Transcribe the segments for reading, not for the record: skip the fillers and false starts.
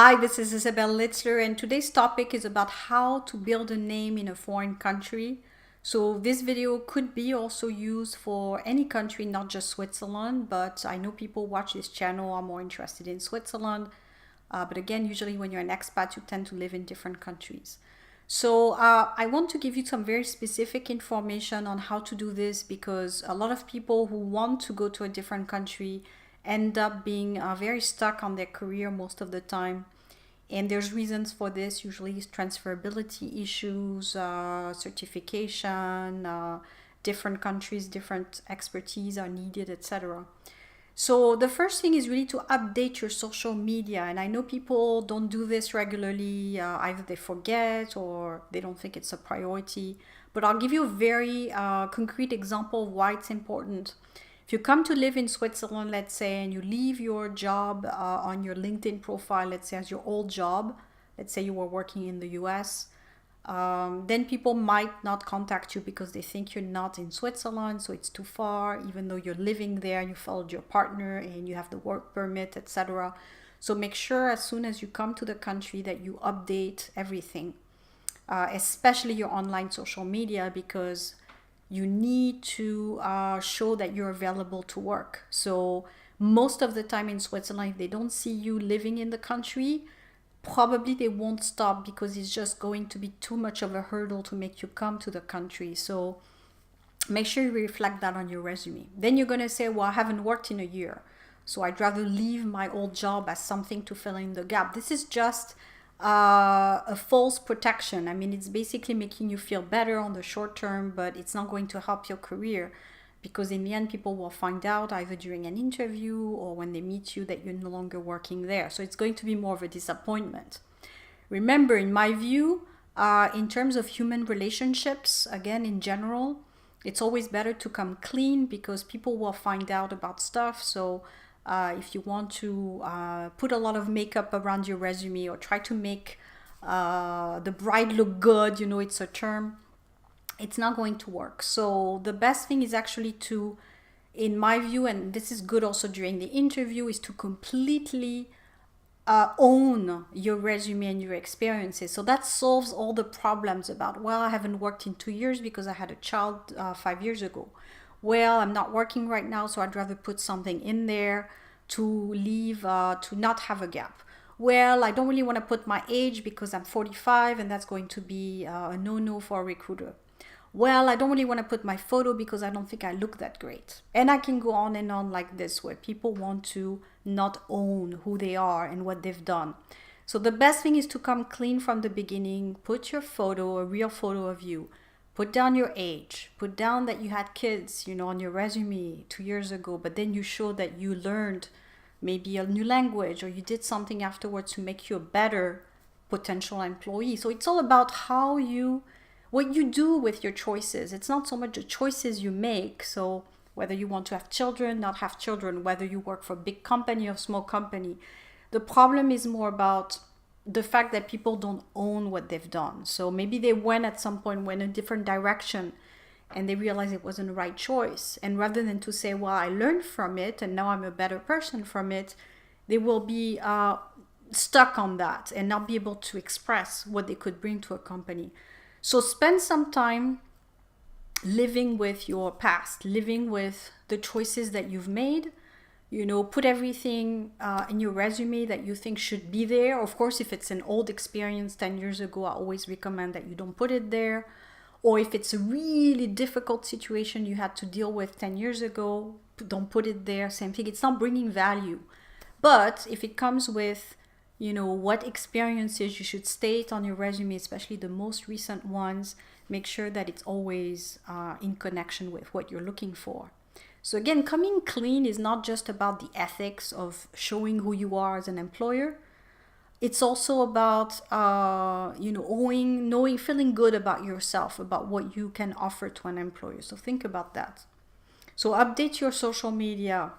Hi, this is Isabel Litzler, and today's topic is about how to build a name in a foreign country. So, this video could be also used for any country, not just Switzerland, but I know people watch this channel are more interested in Switzerland. But again, usually when you're an expat, you tend to live in different countries. So, I want to give you some very specific information on how to do this because a lot of people who want to go to a different country end up being very stuck on their career most of the time. And there's reasons for this, usually transferability issues, certification, different countries, different expertise are needed, etc. So the first thing is really to update your social media. And I know people don't do this regularly, either they forget or they don't think it's a priority. But I'll give you a very concrete example of why it's important. If you come to live in Switzerland, let's say, and you leave your job on your LinkedIn profile, let's say as your old job, let's say you were working in the US, then people might not contact you because they think you're not in Switzerland, so it's too far, even though you're living there, you followed your partner and you have the work permit, etc. So make sure as soon as you come to the country that you update everything, especially your online social media, because you need to show that you're available to work. So most of the time in Switzerland, if they don't see you living in the country, probably they won't stop because it's just going to be too much of a hurdle to make you come to the country. So make sure you reflect that on your resume. Then you're going to say, well, I haven't worked in a year, so I'd rather leave my old job as something to fill in the gap. This is just a false protection. I mean, it's basically making you feel better on the short term, but it's not going to help your career because in the end, people will find out either during an interview or when they meet you that you're no longer working there. So it's going to be more of a disappointment. Remember, in my view, in terms of human relationships, again, in general, it's always better to come clean because people will find out about stuff. So if you want to put a lot of makeup around your resume or try to make the bride look good, it's a term, it's not going to work. So the best thing is actually to, in my view, and this is good also during the interview, is to completely own your resume and your experiences. So that solves all the problems about, well, I haven't worked in 2 years because I had a child 5 years ago. Well, I'm not working right now, so I'd rather put something in there to leave, to not have a gap. Well, I don't really want to put my age because I'm 45 and that's going to be a no-no for a recruiter. Well, I don't really want to put my photo because I don't think I look that great. And I can go on and on like this where people want to not own who they are and what they've done. So the best thing is to come clean from the beginning, put your photo, a real photo of you, put down your age, put down that you had kids, on your resume 2 years ago, but then you show that you learned maybe a new language or you did something afterwards to make you a better potential employee. So it's all about what you do with your choices. It's not so much the choices you make. So whether you want to have children, not have children, whether you work for a big company or small company, the problem is more about the fact that people don't own what they've done. So maybe they went at some point, went a different direction and they realized it wasn't the right choice. And rather than to say, well, I learned from it and now I'm a better person from it, they will be stuck on that and not be able to express what they could bring to a company. So spend some time living with your past, living with the choices that you've made. Put everything in your resume that you think should be there. Of course, if it's an old experience 10 years ago, I always recommend that you don't put it there. Or if it's a really difficult situation you had to deal with 10 years ago, don't put it there. Same thing. It's not bringing value. But if it comes with what experiences you should state on your resume, especially the most recent ones, make sure that it's always in connection with what you're looking for. So again, coming clean is not just about the ethics of showing who you are as an employer. It's also about, feeling good about yourself, about what you can offer to an employer. So think about that. So update your social media.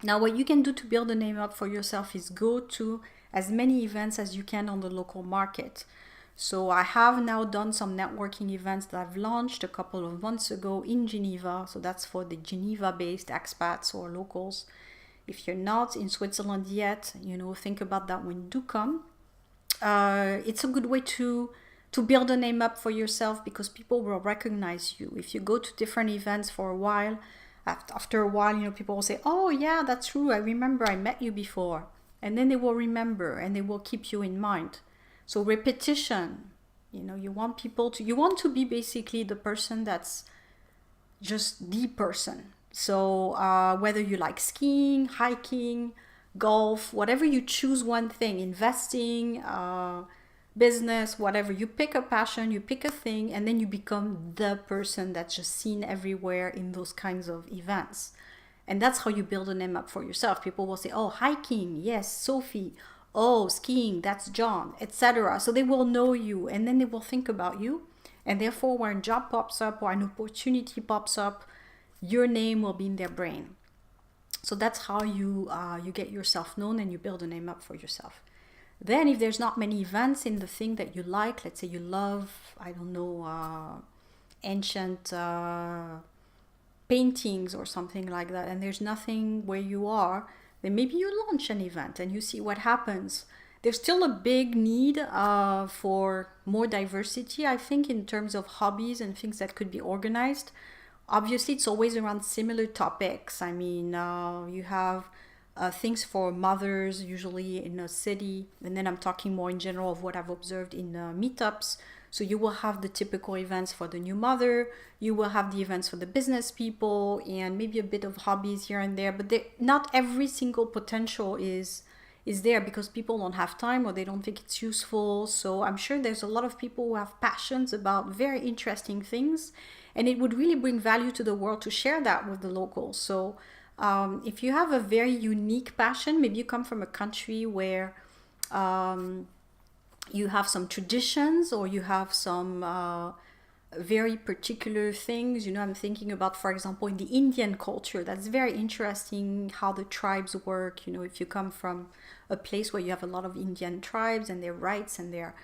Now, what you can do to build a name up for yourself is go to as many events as you can on the local market. So I have now done some networking events that I've launched a couple of months ago in Geneva. So that's for the Geneva-based expats or locals. If you're not in Switzerland yet, think about that when you do come. It's a good way to build a name up for yourself, because people will recognize you. If you go to different events for a while, after a while, people will say, oh yeah, that's true, I remember I met you before. And then they will remember and they will keep you in mind. So repetition, you want to be basically the person that's just the person. So whether you like skiing, hiking, golf, whatever you choose, one thing, investing, business, whatever, you pick a passion, you pick a thing, and then you become the person that's just seen everywhere in those kinds of events. And that's how you build a name up for yourself. People will say, oh, hiking, yes, Sophie. Oh, skiing, that's John, etc. So they will know you, and then they will think about you. And therefore, when a job pops up or an opportunity pops up, your name will be in their brain. So that's how you get yourself known and you build a name up for yourself. Then if there's not many events in the thing that you like, let's say you love, I don't know, ancient paintings or something like that, and there's nothing where you are, then maybe you launch an event and you see what happens. There's still a big need for more diversity, I think, in terms of hobbies and things that could be organized. Obviously, it's always around similar topics. I mean, you have things for mothers, usually in a city, and then I'm talking more in general of what I've observed in meetups. So you will have the typical events for the new mother, you will have the events for the business people, and maybe a bit of hobbies here and there, but not every single potential is there, because people don't have time or they don't think it's useful. So I'm sure there's a lot of people who have passions about very interesting things, and it would really bring value to the world to share that with the locals. So if you have a very unique passion, maybe you come from a country where you have some traditions, or you have some very particular things. I'm thinking about, for example, in the Indian culture, that's very interesting how the tribes work. If you come from a place where you have a lot of Indian tribes and their rights and their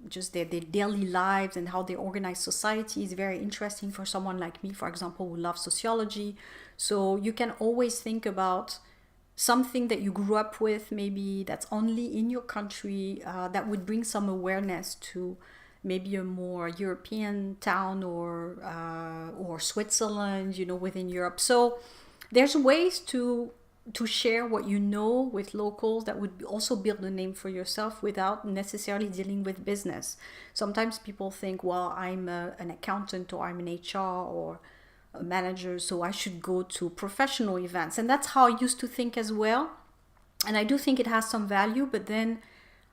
just their daily lives and how they organize society is very interesting for someone like me, for example, who loves sociology. So you can always think about something that you grew up with, maybe that's only in your country, that would bring some awareness to maybe a more European town, or Switzerland, within Europe. So there's ways to share what you know with locals that would also build a name for yourself without necessarily dealing with business. Sometimes people think, well, I'm an accountant, or I'm an HR or a manager, so I should go to professional events. And that's how I used to think as well. And I do think it has some value, but then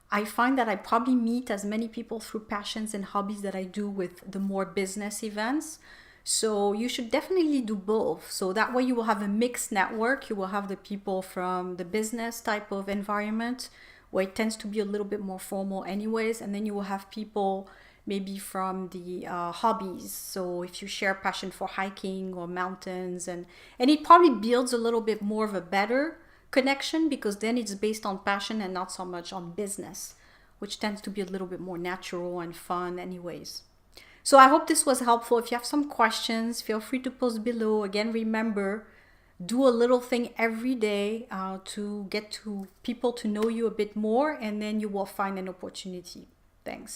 I find that I probably meet as many people through passions and hobbies that I do with the more business events. So you should definitely do both. So that way you will have a mixed network. You will have the people from the business type of environment, where it tends to be a little bit more formal anyways. And then you will have people maybe from the hobbies. So if you share passion for hiking or mountains, and it probably builds a little bit more of a better connection, because then it's based on passion and not so much on business, which tends to be a little bit more natural and fun anyways. So I hope this was helpful. If you have some questions, feel free to post below. Again, remember, do a little thing every day to get to people to know you a bit more, and then you will find an opportunity. Thanks.